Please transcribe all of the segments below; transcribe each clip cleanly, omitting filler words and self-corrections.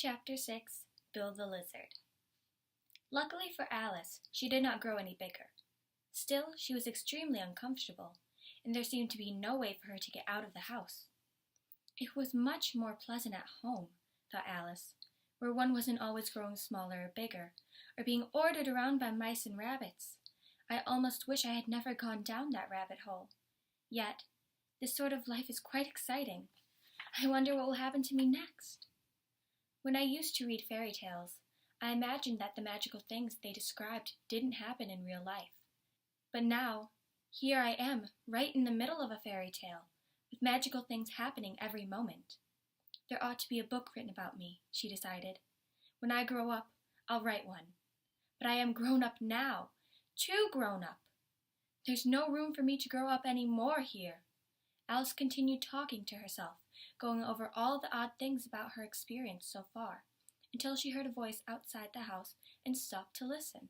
Chapter 6 Bill the Lizard. Luckily for Alice, she did not grow any bigger. Still, she was extremely uncomfortable, and there seemed to be no way for her to get out of the house. It was much more pleasant at home, thought Alice, where one wasn't always growing smaller or bigger, or being ordered around by mice and rabbits. I almost wish I had never gone down that rabbit hole. Yet, this sort of life is quite exciting. I wonder what will happen to me next. When I used to read fairy tales, I imagined that the magical things they described didn't happen in real life. But now, here I am, right in the middle of a fairy tale, with magical things happening every moment. There ought to be a book written about me, she decided. When I grow up, I'll write one. But I am grown up now, too grown up. There's no room for me to grow up any more here. Alice continued talking to herself, going over all the odd things about her experience so far, until she heard a voice outside the house and stopped to listen.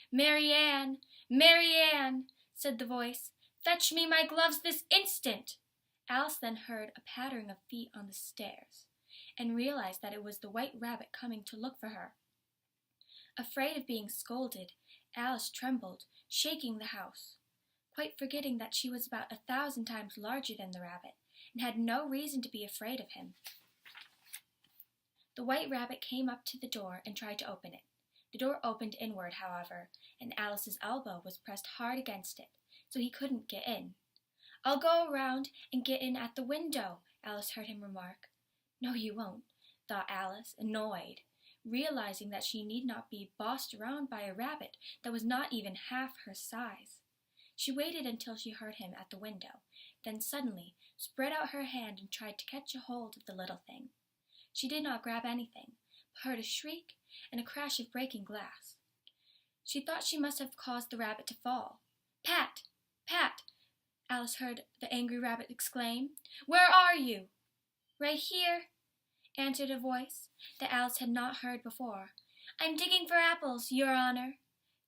"Mary Ann! Mary Ann!" said the voice. "Fetch me my gloves this instant!" Alice then heard a pattering of feet on the stairs, and realized that it was the White Rabbit coming to look for her. Afraid of being scolded, Alice trembled, shaking the house, quite forgetting that she was about 1,000 times larger than the rabbit, and had no reason to be afraid of him. The White Rabbit came up to the door and tried to open it. The door opened inward, however, and Alice's elbow was pressed hard against it, so he couldn't get in. "I'll go around and get in at the window," Alice heard him remark. "No, you won't," thought Alice, annoyed, realizing that she need not be bossed around by a rabbit that was not even half her size. She waited until she heard him at the window, then suddenly spread out her hand and tried to catch a hold of the little thing. She did not grab anything, but heard a shriek and a crash of breaking glass. She thought she must have caused the rabbit to fall. "Pat! Pat!" Alice heard the angry rabbit exclaim. "Where are you?" "Right here," answered a voice that Alice had not heard before. "I'm digging for apples, Your Honor."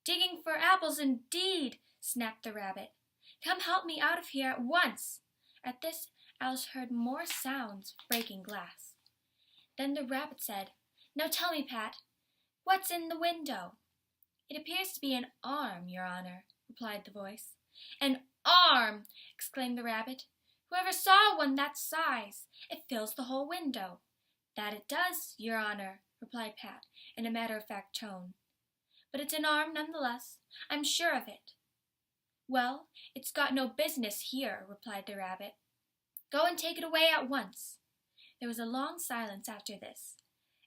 "Digging for apples indeed!" snapped the rabbit. "Come help me out of here at once." At this, Alice heard more sounds of breaking glass. Then the rabbit said, "Now tell me, Pat, what's in the window?" "It appears to be an arm, Your Honor," replied the voice. "An arm!" exclaimed the rabbit. "Whoever saw one that size? It fills the whole window." "That it does, Your Honor," replied Pat, in a matter-of-fact tone. "But it's an arm nonetheless. I'm sure of it." "Well, it's got no business here," replied the rabbit. "Go and take it away at once." There was a long silence after this.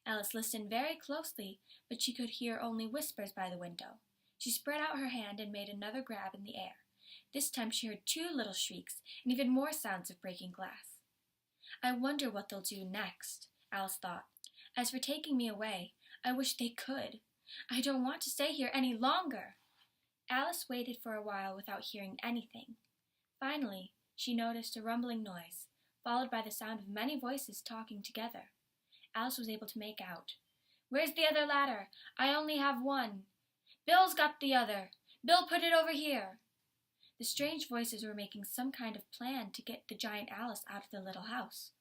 Alice listened very closely, but she could hear only whispers by the window. She spread out her hand and made another grab in the air. This time she heard 2 little shrieks and even more sounds of breaking glass. "I wonder what they'll do next," Alice thought. "As for taking me away, I wish they could. I don't want to stay here any longer." Alice waited for a while without hearing anything. Finally, she noticed a rumbling noise, followed by the sound of many voices talking together. Alice was able to make out. "Where's the other ladder? I only have one." "Bill's got the other." "Bill, put it over here." The strange voices were making some kind of plan to get the giant Alice out of the little house.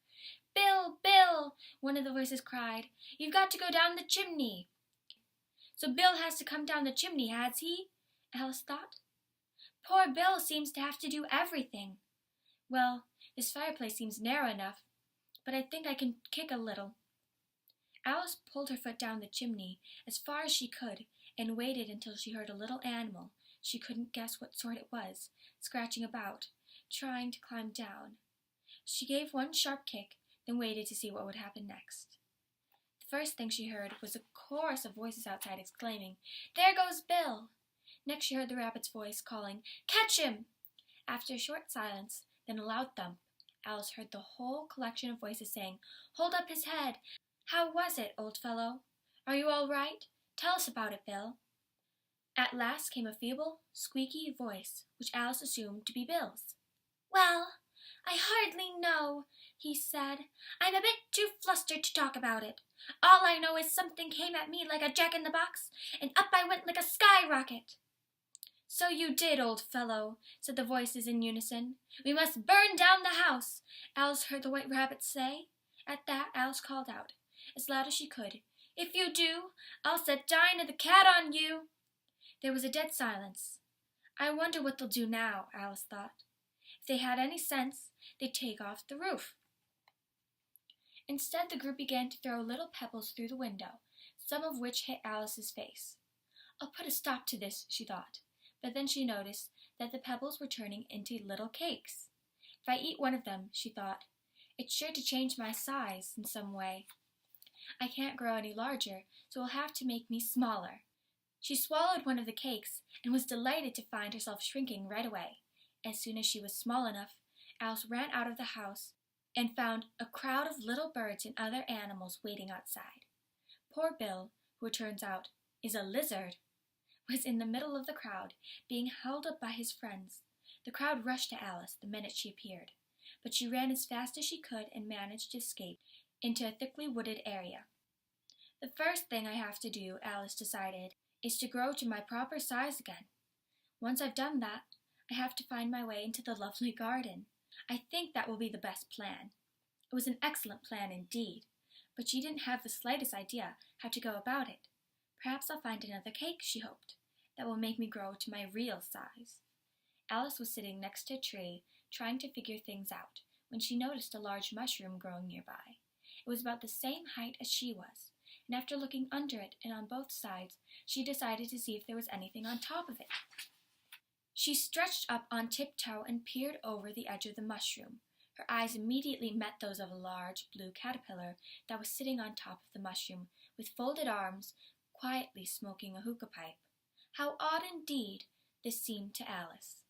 "Bill, Bill," one of the voices cried, "you've got to go down the chimney." "So Bill has to come down the chimney, has he?" Alice thought. "Poor Bill seems to have to do everything. Well, this fireplace seems narrow enough, but I think I can kick a little." Alice pulled her foot down the chimney as far as she could and waited until she heard a little animal, she couldn't guess what sort it was, scratching about, trying to climb down. She gave one sharp kick, then waited to see what would happen next. The first thing she heard was a chorus of voices outside exclaiming, "There goes Bill!" Next she heard the rabbit's voice calling, "Catch him!" After a short silence, then a loud thump, Alice heard the whole collection of voices saying, "Hold up his head! How was it, old fellow? Are you all right? Tell us about it, Bill." At last came a feeble, squeaky voice, which Alice assumed to be Bill's. "Well, I hardly know," he said. "I'm a bit too flustered to talk about it. All I know is something came at me like a jack-in-the-box, and up I went like a skyrocket." "So you did, old fellow," said the voices in unison. "We must burn down the house," Alice heard the White Rabbit say. At that, Alice called out, as loud as she could. "If you do, I'll set Dinah the cat on you." There was a dead silence. "I wonder what they'll do now," Alice thought. "If they had any sense, they'd take off the roof." Instead, the group began to throw little pebbles through the window, some of which hit Alice's face. "I'll put a stop to this," she thought, but then she noticed that the pebbles were turning into little cakes. "If I eat one of them," she thought, "it's sure to change my size in some way. I can't grow any larger, so it'll have to make me smaller." She swallowed one of the cakes and was delighted to find herself shrinking right away. As soon as she was small enough, Alice ran out of the house and found a crowd of little birds and other animals waiting outside. Poor Bill, who it turns out is a lizard, was in the middle of the crowd, being held up by his friends. The crowd rushed to Alice the minute she appeared, but she ran as fast as she could and managed to escape into a thickly wooded area. "The first thing I have to do," Alice decided, "is to grow to my proper size again. Once I've done that, I have to find my way into the lovely garden. I think that will be the best plan." It was an excellent plan indeed, but she didn't have the slightest idea how to go about it. "Perhaps I'll find another cake," she hoped, "that will make me grow to my real size." Alice was sitting next to a tree, trying to figure things out, when she noticed a large mushroom growing nearby. It was about the same height as she was, and after looking under it and on both sides, she decided to see if there was anything on top of it. She stretched up on tiptoe and peered over the edge of the mushroom. Her eyes immediately met those of a large blue caterpillar that was sitting on top of the mushroom, with folded arms, quietly smoking a hookah pipe. How odd indeed this seemed to Alice.